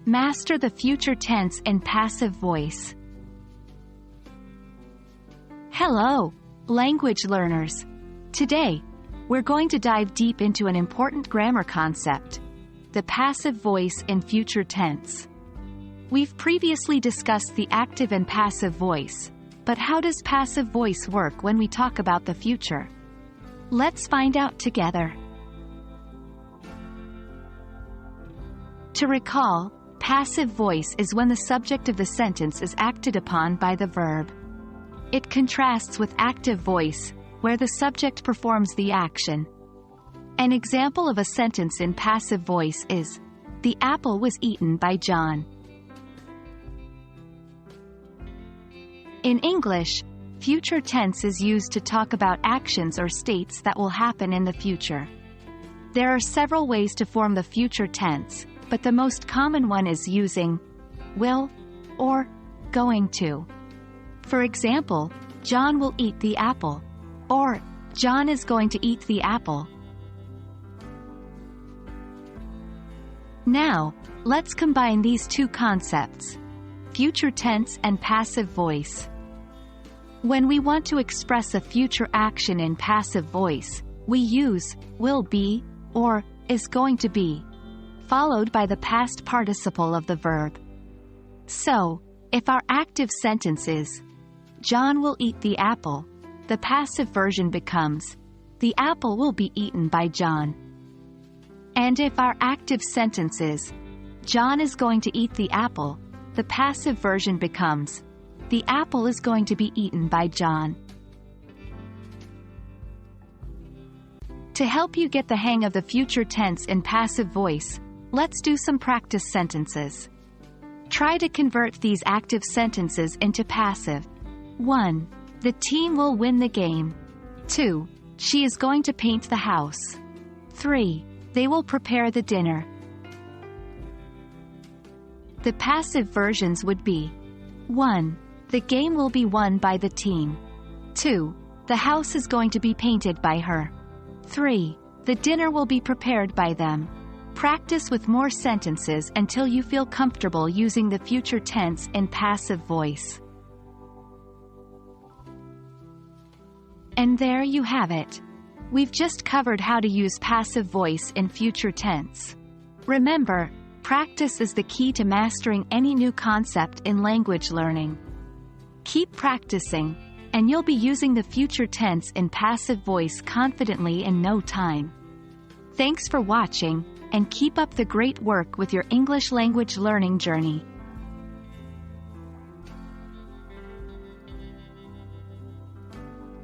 Master the future tense in passive voice. Hello, language learners. Today, we're going to dive deep into an important grammar concept, the passive voice in future tense. We've previously discussed the active and passive voice, but how does passive voice work when we talk about the future? Let's find out together. To recall, passive voice is when the subject of the sentence is acted upon by the verb. It contrasts with active voice, where the subject performs the action. An example of a sentence in passive voice is, "The apple was eaten by John." In English, future tense is used to talk about actions or states that will happen in the future. There are several ways to form the future tense, but the most common one is using will or going to. For example, John will eat the apple, or John is going to eat the apple. Now, let's combine these two concepts, future tense and passive voice. When we want to express a future action in passive voice, we use will be or is going to be, followed by the past participle of the verb. So, if our active sentence is, John will eat the apple, the passive version becomes, the apple will be eaten by John. And if our active sentence is, John is going to eat the apple, the passive version becomes, the apple is going to be eaten by John. To help you get the hang of the future tense in passive voice, let's do some practice sentences. Try to convert these active sentences into passive. 1. The team will win the game. 2. She is going to paint the house. 3. They will prepare the dinner. The passive versions would be 1. The game will be won by the team. 2. The house is going to be painted by her. 3. The dinner will be prepared by them. Practice with more sentences until you feel comfortable using the future tense in passive voice. And there you have it. We've just covered how to use passive voice in future tense. Remember, practice is the key to mastering any new concept in language learning. Keep practicing, and you'll be using the future tense in passive voice confidently in no time. Thanks for watching, and keep up the great work with your English language learning journey.